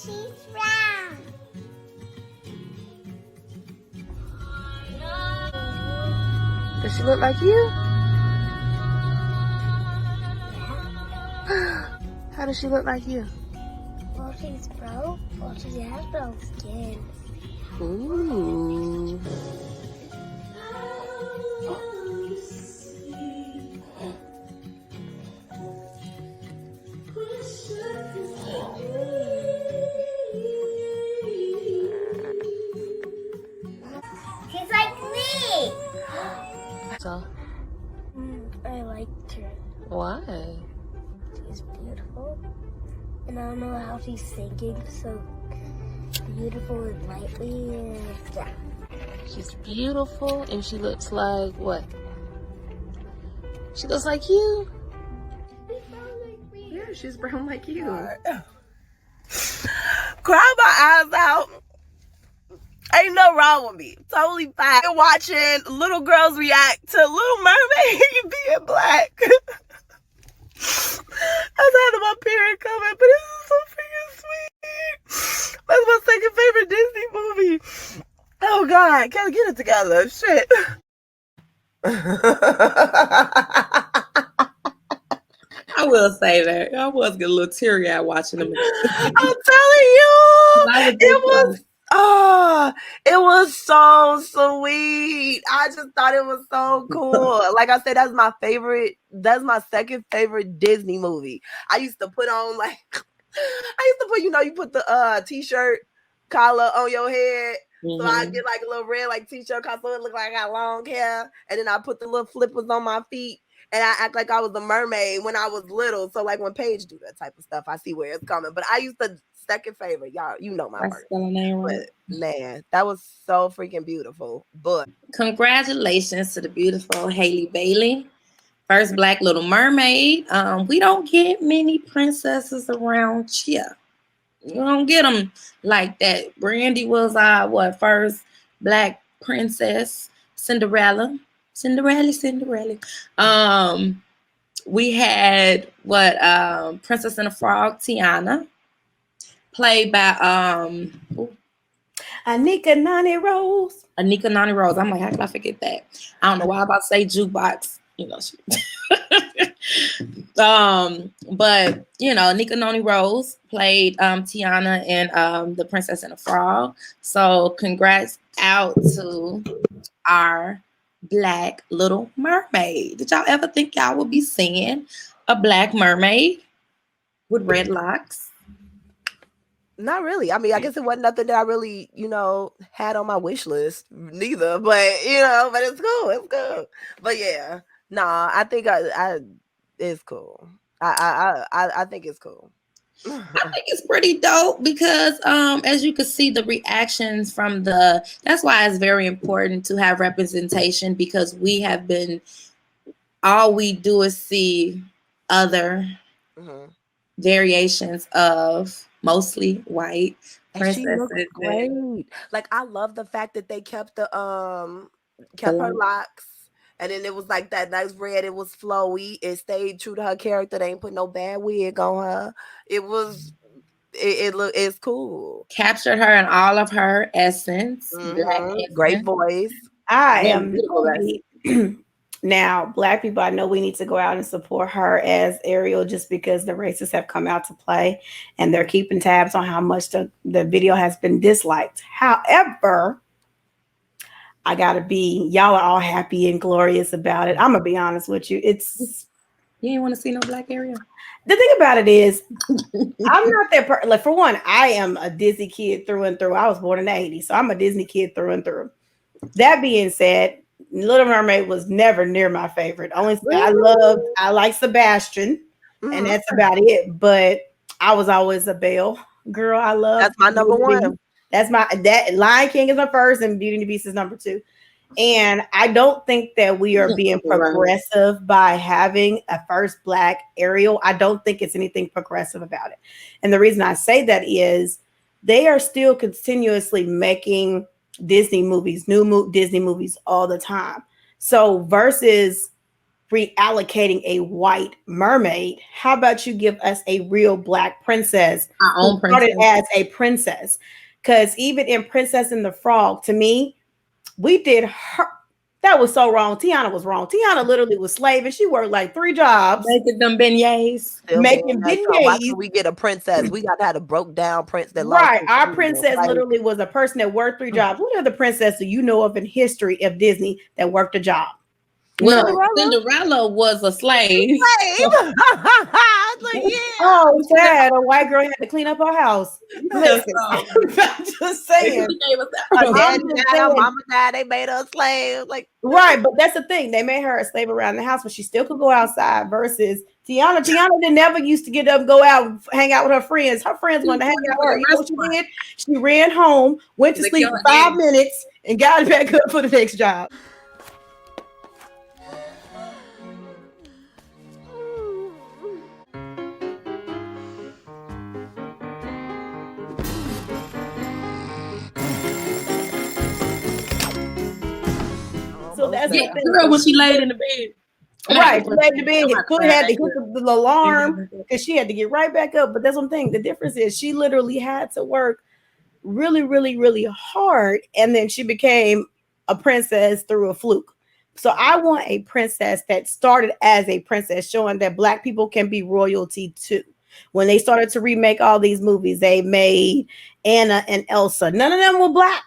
she's brown. Does she look like you? How does she look like you? Well, she's brown. Well, she has brown skin. Ooh. She's like me. So, I liked her. why? She's beautiful. And I don't know how she's singing so beautiful and lightly. And yeah. She's beautiful and she looks like what? She looks like you. She's brown like me. Yeah, she's brown like you. Cry my eyes out. Ain't no wrong with me. Totally fine. Watching little girls react to Little Mermaid being black. I was having my period coming, but this is so freaking sweet. That's my second favorite Disney movie. Oh God, gotta get it together. Shit. I will say that I was getting a little teary-eyed watching them. I'm telling you, it was so sweet. I just thought it was so cool. Like I said, that's my favorite. That's my second favorite Disney movie. I used to put on like, you put the t-shirt collar on your head. Mm-hmm. So I get like a little red like t-shirt collar, so it look like I got long hair, and then I put the little flippers on my feet. And I act like I was a mermaid when I was little. So like when Paige do that type of stuff, I see where it's coming. But I used to second favorite. Y'all, you know my first. But man, that was so freaking beautiful. But congratulations to the beautiful Halle Bailey, first Black Little Mermaid. We don't get many princesses around here. You don't get them like that. Brandy was our first Black princess, Cinderella. We had Princess and the Frog, Tiana, played by Anika Nani Rose. I'm like, how could I forget that? I don't know why I'm about to say jukebox. But Anika Noni Rose played Tiana and the Princess and the Frog. So congrats out to our Black Little Mermaid. Did y'all ever think y'all would be seeing a Black mermaid with red locks? Not really. I mean, I guess it wasn't nothing that I really, had on my wish list neither. But but it's cool. It's cool. But yeah, I think it's cool. I think it's cool. I think it's pretty dope because as you can see the reactions from that's why it's very important to have representation, because all we do is see other variations of mostly white princesses. And she looks great. Like I love the fact that they kept her locks. And then it was like that nice red. It was flowy. It stayed true to her character. They ain't put no bad wig on her. It's cool. Captured her in all of her essence. Black essence. Great voice. I am now, Black people, I know we need to go out and support her as Ariel, just because the racists have come out to play and they're keeping tabs on how much the video has been disliked. However, I gotta y'all are all happy and glorious about it. I'm gonna be honest with you. You ain't want to see no Black Ariel. The thing about it is, I'm not that like, for one, I am a Disney kid through and through. I was born in the 80s, so I'm a Disney kid through and through. That being said, Little Mermaid was never near my favorite. Only I like Sebastian, and that's about it. But I was always a Belle girl. I love that's my number one. That Lion King is my first, and Beauty and the Beast is number two. And I don't think that we are being progressive by having a first Black Ariel. I don't think it's anything progressive about it. And the reason I say that is they are still continuously making Disney movies, Disney movies all the time. So versus reallocating a white mermaid, how about you give us a real black princess Our who own started princess. as a princess? Because even in Princess and the Frog, to me, we did her. That was so wrong. Tiana was wrong. Tiana literally was slaving. She worked like 3 jobs Making them beignets. Still being making that so why beignets. can't we get a princess? We got to have a broke down prince that lost Right. his Our kingdom. princess Like, literally was a person that worked 3 jobs. What other princess do you know of in history of Disney that worked a job? Well, No. Cinderella was a slave. slave. Like, yeah. Oh, sad. A white girl had to clean up her house. Listen, So, I'm just saying. they gave us Her that. daddy Mama just died, saying. mama died, they made her a slave. Like, Right, but that's the thing. They made her a slave around the house, but she still could go outside. Versus Tiana. Tiana did never used to get up, and go out, hang out with her friends. Her friends wanted to hang out with her. You know what she did? She ran home, went to They sleep killed for her 5 daddy. minutes, and got back up for the next job. So that's the Yeah, thing. girl, when she laid in the bed. Right, she laid in the bed, had to hit the alarm Mhm. because she had to get right back up. But that's one thing. The difference is she literally had to work really, really, really hard, and then she became a princess through a fluke. So I want a princess that started as a princess, showing that Black people can be royalty too. When they started to remake all these movies, they made Anna and Elsa. None of them were Black.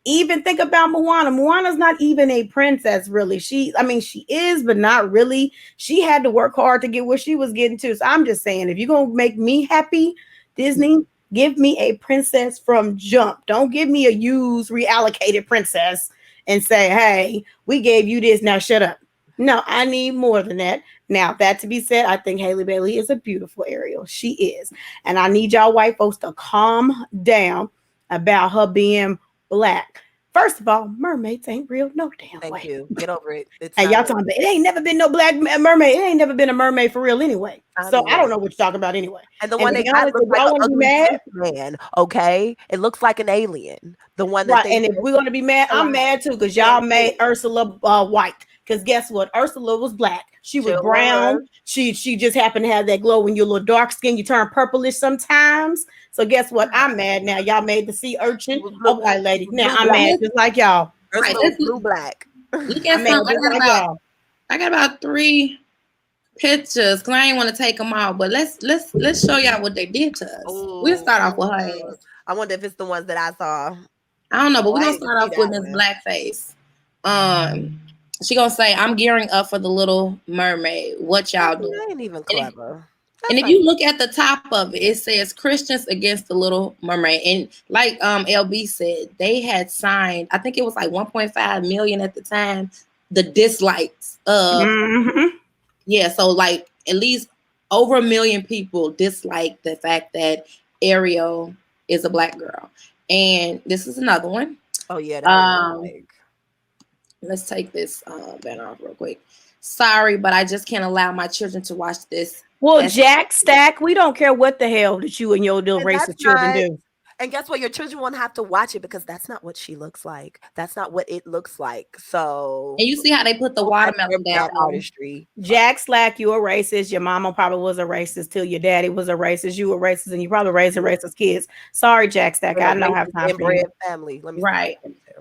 Even think about Moana. Moana's not even a princess, really. I mean, she is, but not really. She had to work hard to get where she was getting to. So I'm just saying, if you're gonna make me happy, Disney, give me a princess from jump. Don't give me a used, reallocated princess and say, hey, we gave you this, now shut up. No, I need more than that. Now, that to be said, I think Halle Bailey is a beautiful Ariel. She is. And I need y'all white folks to calm down about her being Black. First of all, mermaids ain't real no damn thank way. you. Get over it. It's And not y'all talking about it ain't never been no Black mermaid. It ain't never been a mermaid for real anyway. So I don't know what you're talking about anyway. And the And one to they be got honest, looks if like y'all an want to be ugly mad, fish man. Okay, it looks like an alien. The one that right? they And if we're gonna be mad, I'm mad too because y'all made Ursula white. Because guess what? Ursula was Black. She was Sure brown. was. She just happened to have that glow when you're a little dark skin. You turn purplish sometimes. So guess what? I'm mad now. Y'all made the sea urchin a white lady. Now I'm black. mad just like y'all. Right, Ursula was blue black. Look I'm at mad some. just like y'all. I got about 3 pictures because I ain't want to take them all. But let's show y'all what they did to us. We'll start off with her ass. I wonder if it's the ones that I saw. I don't know, but we're I gonna didn't start see off with that Miss one. Blackface. She gonna say, "I'm gearing up for the Little Mermaid. What y'all doing?" That ain't even clever. And if you look at the top of it, it says Christians against the Little Mermaid. And like LB said, they had signed, I think it was like 1.5 million at the time, the dislikes of yeah, so like at least over 1 million people dislike the fact that Ariel is a Black girl. And this is another one. Oh yeah, that was like... Let's take this banner off real quick. Sorry, but I just can't allow my children to watch this. Well, Jack Stack, we don't care what the hell that you and your little racist children do. And guess what? Your children won't have to watch it because that's not what she looks like. That's not what it looks like. So, and you see how they put the watermelon down. Artistry. Jack Slack, you a racist. Your mama probably was a racist till your daddy was a racist. You were racist, and you probably raising racist kids. Sorry, Jack Stack. I don't have time for you. Family. Let me right.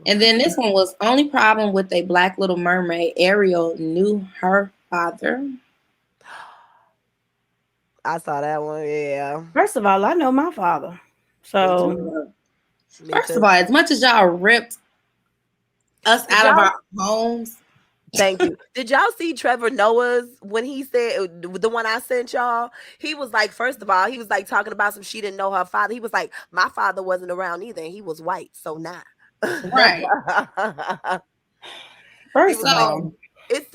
And then this one was only problem with a Black Little Mermaid. Ariel knew her father. I saw that one. Yeah. First of all, I know my father. So, first of all, as much as y'all ripped us out of our homes. Thank you. Did y'all see Trevor Noah's when he said the one I sent y'all? He was like, first of all, he was like talking about some she didn't know her father. He was like, my father wasn't around either. And he was white, so nah. Right. First of all, it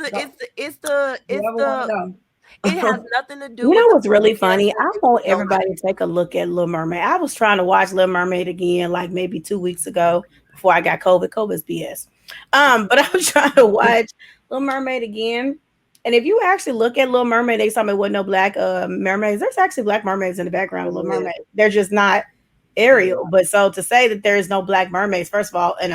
has nothing to do. You know what's really funny? I want everybody to take a look at Little Mermaid. I was trying to watch Little Mermaid again, like maybe 2 weeks ago before I got COVID. COVID's BS. But I was trying to watch Little Mermaid again. And if you actually look at Little Mermaid, they saw me with no Black mermaids. There's actually Black mermaids in the background of Little Mermaid. They're just not Ariel. But so to say that there is no Black mermaids, first of all, in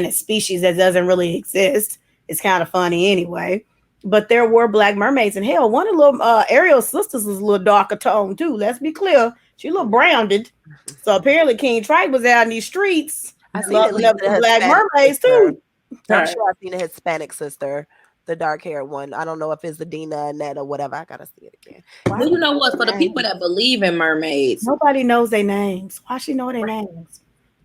a species that doesn't really exist, it's kind of funny anyway. but there were black mermaids. And hell, one of little Ariel's sisters was a little darker tone too. Let's be clear. She a little browned. So apparently King Triton was out in these streets I seen at loving least up a the black Hispanic mermaids sister. too. I'm sure I've seen a Hispanic sister, the dark haired one. I don't know if it's Adina, Annette, or whatever. I gotta see it again. Well, you know what? For the people that believe in mermaids, Nobody knows their names. Why she know their names?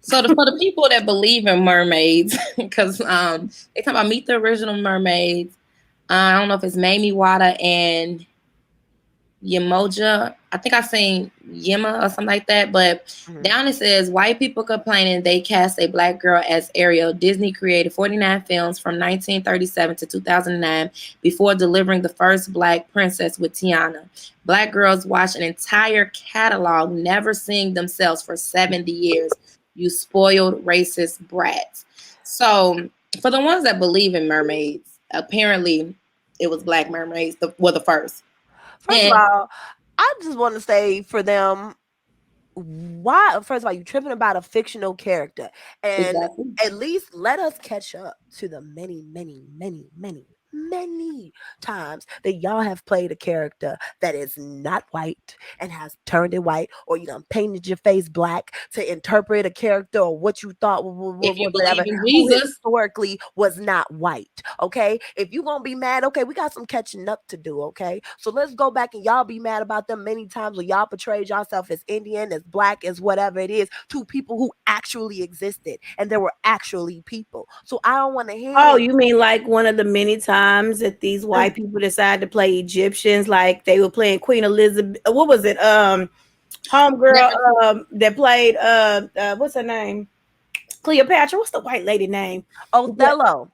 so for the people that believe in mermaids, because they talk about Meet the Original Mermaids. I don't know if it's Mamie Wada and Yemoja. I think I've seen Yema or something like that. But down it says white people complaining they cast a black girl as Ariel. Disney created 49 films from 1937 to 2009 before delivering the first black princess with Tiana. Black girls watch an entire catalog, never seeing themselves for 70 years. You spoiled racist brats. So for the ones that believe in mermaids, apparently it was black mermaids were the first. First of all, I just want to say for them, why? First of all, you tripping about a fictional character, and at least let us catch up to the many times that y'all have played a character that is not white and has turned it white, or you done painted your face black to interpret a character or what you thought whatever who historically was not white. Okay, if you gonna be mad, okay, we got some catching up to do. Okay, so let's go back and y'all be mad about them many times when y'all portrayed yourself as Indian, as black, as whatever it is, to people who actually existed and there were actually people. So I don't want to hear. Oh, you mean like one of the many times that these white people decided to play Egyptians, like they were playing Queen Elizabeth? What was it? Homegirl that played what's her name? Cleopatra. What's the white lady name? Othello.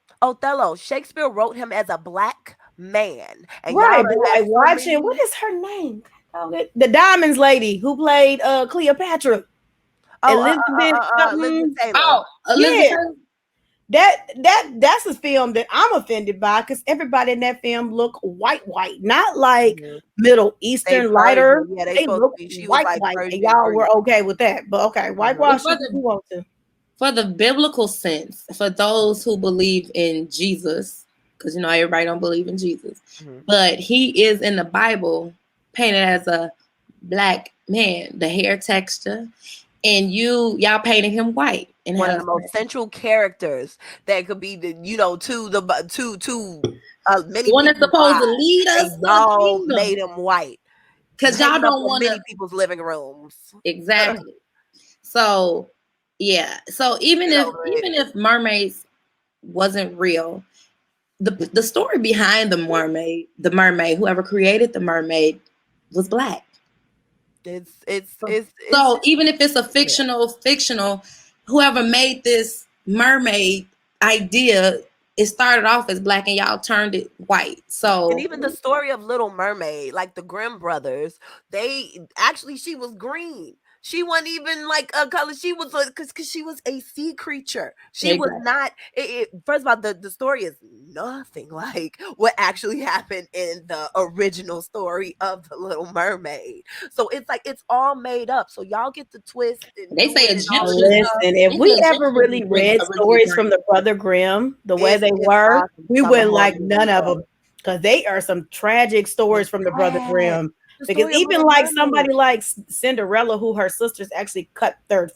Shakespeare wrote him as a black man. And right, but like watching, what is her name? The Diamonds lady who played Cleopatra. Elizabeth Taylor. Oh, Elizabeth Taylor. That's a film that I'm offended by, because everybody in that film look white, not like Middle Eastern lighter. Yeah, they look white, and y'all were okay with that. But okay, whitewash if you want to. For the biblical sense, for those who believe in Jesus, because you know everybody don't believe in Jesus, but he is in the Bible painted as a black man, the hair texture, and y'all painted him white. And one of the most central characters that could be the many one that's supposed to lead us. Y'all made him white because y'all don't want many people's living rooms. Exactly. So yeah. So even if mermaids wasn't real, the story behind the mermaid, whoever created the mermaid, was black. So even if it's a fictional, whoever made this mermaid idea, it started off as black and y'all turned it white. So and even the story of Little Mermaid, like the Grimm brothers, she was green. She wasn't even like a color. She was because she was a sea creature. She was not. First of all, the story is nothing like what actually happened in the original story of the Little Mermaid. So it's like it's all made up. So y'all get the twist. They say Egyptians. Listen, if we ever really read stories from the Brother Grimm, the way they were, we wouldn't like none of them, because they are some tragic stories from the Brother Grimm. Because even like somebody like Cinderella, who her sisters actually cut their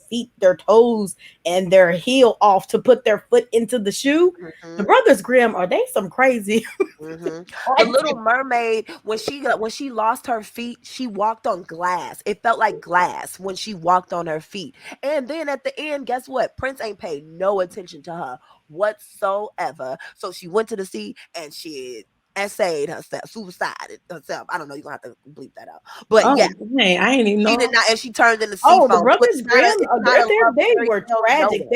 toes and their heel off to put their foot into the shoe. The Brothers Grimm, are they some crazy? The Little Mermaid, when she lost her feet, she walked on glass. It felt like glass when she walked on her feet. And then at the end, guess what? Prince ain't paid no attention to her whatsoever. So she went to the sea and she essayed herself, suicided herself. I don't know. You're gonna have to bleep that out. But I ain't even know. She did not, and she turned into sea the Brothers Grimm, they were tragic.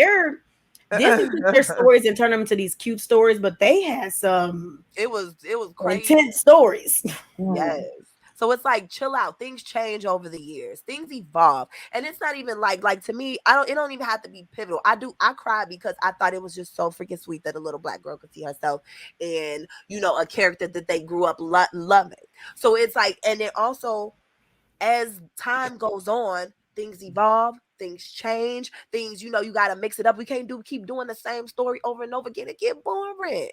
Disney took their stories and turned them into these cute stories, but they had some. It was crazy. Intense stories. Yes. So it's like, chill out. Things change over the years. Things evolve. And it's not even like to me, it don't even have to be pivotal. I cried because I thought it was just so freaking sweet that a little black girl could see herself in, a character that they grew up loving. So it's like, and then also as time goes on, things evolve, things change, things, you got to mix it up. We can't keep doing the same story over and over again. It get boring.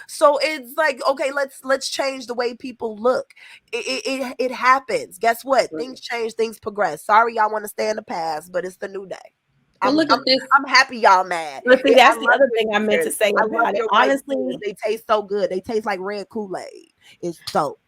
So it's like, okay, let's change the way people look. It happens. Guess what? Things change, things progress. Sorry, y'all want to stay in the past, but it's the new day. Well, look at this. I'm happy y'all mad. But see, that's I the love other your thing I meant to tears. say I love about it. your white Honestly, tears. They taste so good. They taste like red Kool-Aid. It's dope.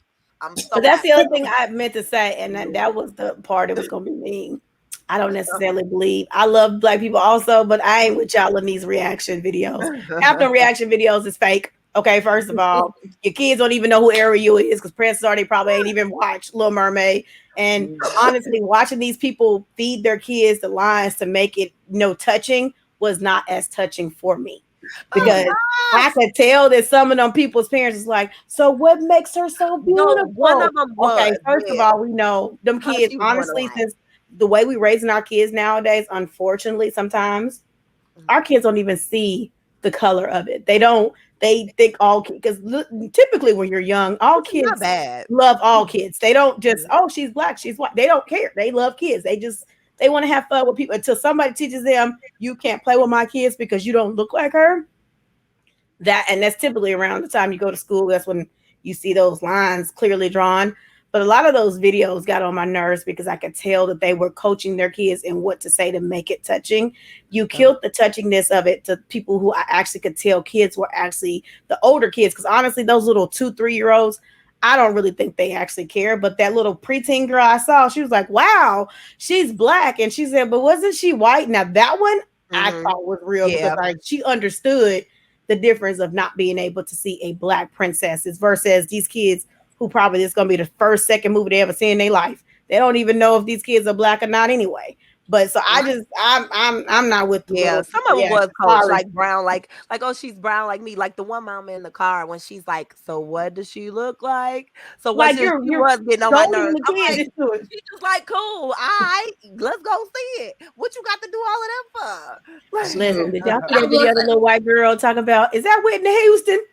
I'm so but that's happy. the other thing I meant to say, and that was the part that was going to be mean. I don't necessarily believe. I love black people also, but I ain't with y'all in these reaction videos. Half the reaction videos is fake. Okay, first of all, your kids don't even know who Ariel is because Prince already probably ain't even watched Little Mermaid. And honestly, watching these people feed their kids the lines to make it touching was not as touching for me. Because I could tell that some of them people's parents is like, so what makes her so beautiful? No, one of them was. Okay, first of all, we know them kids, honestly, since the way we raising our kids nowadays, unfortunately, sometimes our kids don't even see the color of it. They don't. They think all because typically when you're young, all kids love all kids. They don't just, oh, she's black, she's white. They don't care. They love kids. They want to have fun with people until somebody teaches them you can't play with my kids because you don't look like her. And that's typically around the time you go to school. That's when you see those lines clearly drawn. But a lot of those videos got on my nerves because I could tell that they were coaching their kids in what to say to make it touching. You killed the touchingness of it to people who I actually could tell kids were actually the older kids. Because honestly, those little 2-3-year-olds, I don't really think they actually care. But that little preteen girl I saw, she was like, wow, she's black. And she said, but wasn't she white? Now that one I thought was real because she understood the difference of not being able to see a black princesses versus these kids who probably is going to be the first, second movie they ever see in their life. They don't even know if these kids are black or not anyway. But so I'm not with the little, some of them was coached like brown, like oh, she's brown like me, like the one mama in the car when she's like, so what does she look like? So what like she was getting on my nerves. I'm like, she's just like, cool, all right, let's go see it. What you got to do all of that for? Like, listen, did y'all see that video of the little white girl talking about, is that Whitney Houston?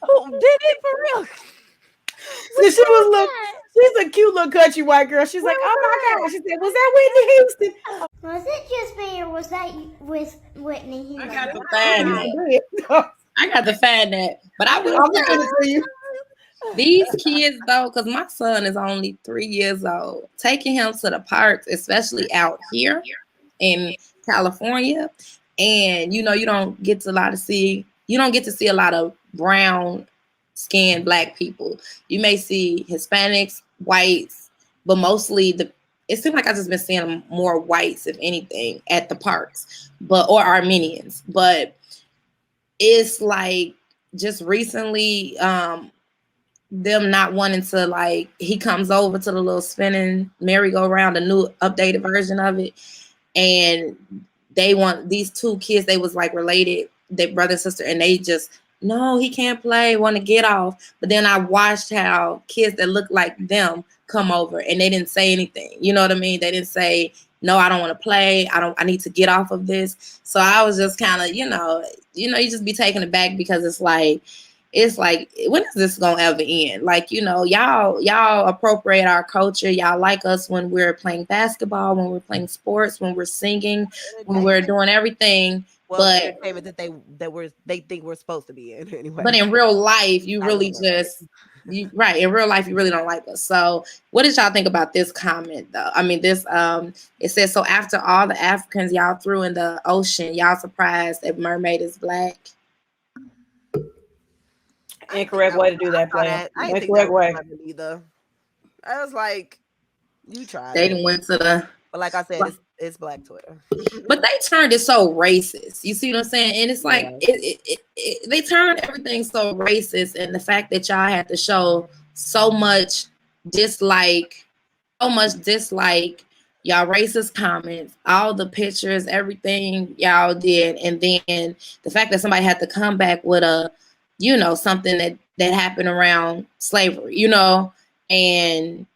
Who did it for real? So she's a cute little country white girl. She's like, oh my God. She said, was that Whitney Houston? Was it just me or was that with Whitney Houston? I got to find it. I got to find that. But I will say to you. These kids, though, because my son is only 3 years old, taking him to the parks, especially out here in California, and you don't get to see a lot of brown skinned black people. You may see Hispanics, whites, but mostly it seems like I've just been seeing more whites, if anything, at the parks, or Armenians. But it's like just recently, them not wanting to, like, he comes over to the little spinning merry-go-round, a new updated version of it, and they want these two kids, they was like related, their brother and sister, and they just, no, he can't play, want to get off. But then I watched how kids that look like them come over and they didn't say anything. You know what I mean? They didn't say, no, I don't want to play. I need to get off of this. So I was just kind of, you just be taken aback because it's like, when is this gonna ever end? Like, y'all appropriate our culture. Y'all like us when we're playing basketball, when we're playing sports, when we're singing, when we're doing everything. Well, but entertainment that they think we're supposed to be in anyway. But in real life, you really just in real life, you really don't like us. So what did y'all think about this comment though? I mean, this it says, so after all the Africans y'all threw in the ocean, y'all surprised that Mermaid is black? Incorrect way to do that, plan. Incorrect way. Either. I was like, you tried. They went to the. But like I said, it's Black Twitter. But they turned it so racist. You see what I'm saying? And it's like they turned everything so racist, and the fact that y'all had to show so much dislike, y'all racist comments, all the pictures, everything y'all did, and then the fact that somebody had to come back with a, something that happened around slavery, and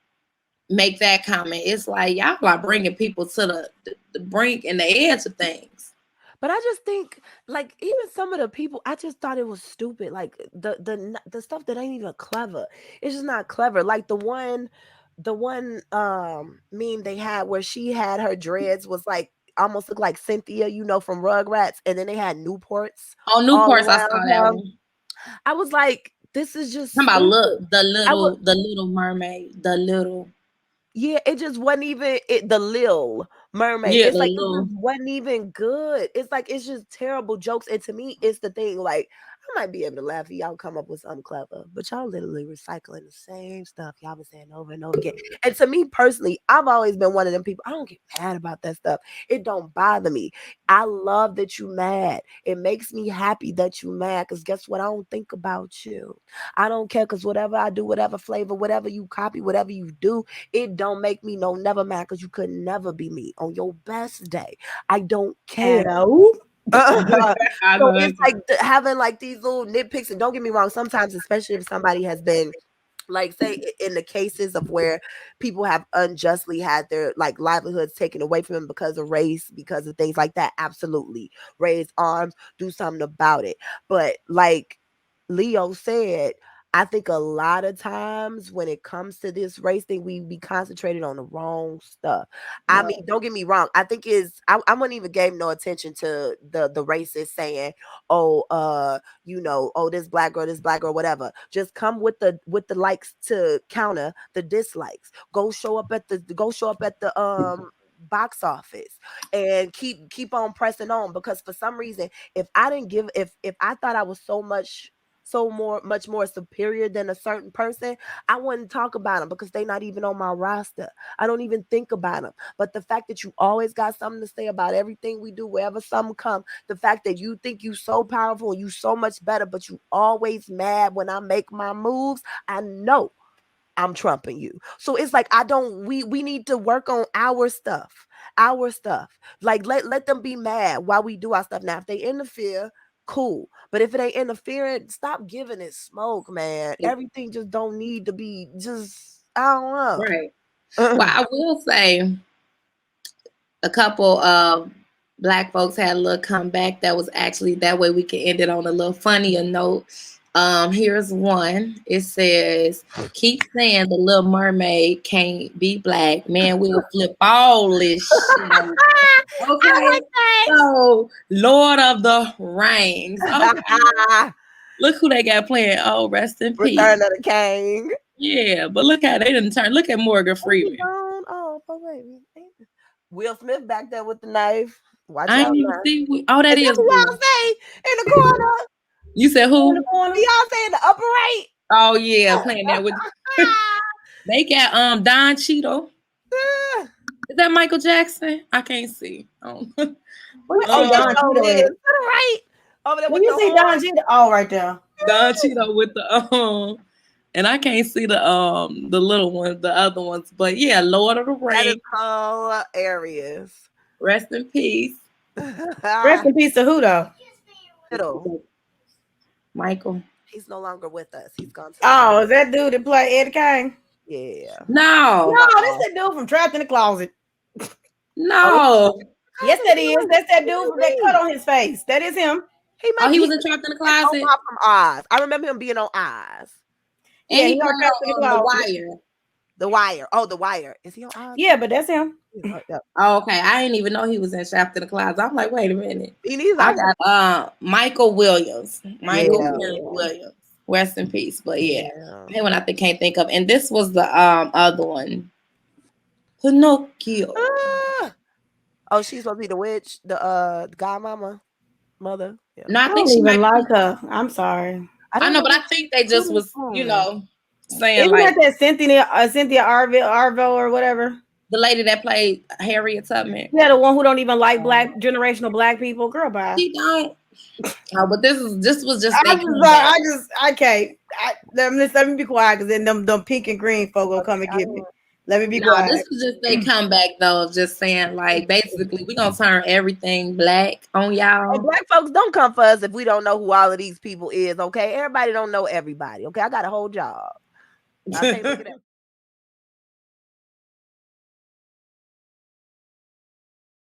make that comment. It's like y'all are bringing people to the brink and the edge of things. But I just think, like, even some of the people, I just thought it was stupid. Like the stuff that ain't even clever. It's just not clever. Like the one the one meme they had where she had her dreads was like almost looked like Cynthia, you know, from Rugrats, and then they had Newports On all Newports, I saw around that her. one. I was like, this is just Talking about stupid. the little mermaid, the little. Yeah, it just wasn't even the Lil Mermaid. Yeah, It's the like it little. just wasn't even good. It's like it's just terrible jokes. And to me, it's the thing. Like I might be able to laugh at y'all come up with something clever, but y'all literally recycling the same stuff y'all been saying over and over again. And to me personally, I've always been one of them people. I don't get mad about that stuff. It don't bother me. I love that you mad. It makes me happy that you mad. Cause guess what? I don't think about you. I don't care. Cause whatever I do, whatever flavor, whatever you copy, whatever you do, it don't make me no never mad because you could never be me on your best day. I don't care. Hello. I So love it's like having like these little nitpicks, and don't get me wrong, sometimes, especially if somebody has been like say in the cases of where people have unjustly had their like livelihoods taken away from them because of race, because of things like that, absolutely raise arms, do something about it. But like Leo said, I think a lot of times when it comes to this race thing, we be concentrated on the wrong stuff. I mean, don't get me wrong. I think I wouldn't even gave no attention to the racist saying, oh, you know, oh, this black girl, whatever. Just come with the likes to counter the dislikes. Go show up at the box office and keep on pressing on, because for some reason, if I didn't give if I thought I was much more superior than a certain person, I wouldn't talk about them because they're not even on my roster. I don't even think about them. But the fact that you always got something to say about everything we do, wherever something come, the fact that you think you so powerful and you so much better, but you always mad when I make my moves, I know I'm trumping you. So it's like we need to work on our stuff. Our stuff. Like let them be mad while we do our stuff. Now if they interfere, cool. But if it ain't interfering, stop giving it smoke, man. Everything just don't need to be just I don't know. right. Well, I will say a couple of black folks had a little comeback that was actually that way we can end it on a little funnier note. Here's one. It says, keep saying the Little Mermaid can't be black. Man, we'll flip all this shit. Okay. I like that. So, Lord of the Rings. Okay. Look who they got playing. Oh, rest in peace. Return of the King. Yeah, but look how they didn't turn. Look at Morgan Freeman. Oh, baby. Will Smith back there with the knife. Watch I out ain't even now. see. Oh, that is. Beyonce in the corner. You said who? Beyonce in the upper right. Oh yeah, playing that with. They got Don Cheadle. Is that Michael Jackson? I can't see. Oh, Don Cheadle is to the right. Over there with you see Don Cheadle? Oh, right there. Don Cheadle with the and I can't see the little ones, the other ones, but yeah, Lord of the Rings. That is hilarious. Rest in peace. Rest in peace to who though? Michael. He's no longer with us. He's gone. Oh, is that dude that play Eddie Kane? Yeah. No, that's that dude from Trapped in the Closet. No. Yes, that is. That's that dude with that cut on his face. That is him. He was in Trapped in the Closet. From Oz. I remember him being on Oz. And he played on The Wire. The Wire. Oh, The Wire. Is he on Oz? Yeah, but that's him. Oh, okay. I didn't even know he was in Trapped in the Closet. I'm like, wait a minute. I got Michael Williams. Williams. Rest in peace. But yeah. When I can't think of. And this was the other one. Pinocchio. Oh, she's supposed to be the witch, the godmama, mother. Yeah. No, I think she might like her. I'm sorry. I know, but I think they just was, saying isn't like that Cynthia Arville or whatever. The lady that played Harriet Tubman. Yeah, the one who don't even like generational black people. Girl, bye. She don't. No, but this was just. I can't. Let me be quiet because then them pink and green folk will come and get me. Let me be quiet. This was just they comeback though, just saying like basically we gonna turn everything black on y'all. And black folks don't come for us if we don't know who all of these people is. Okay, everybody don't know everybody. Okay, I got a whole job. I can't look at that.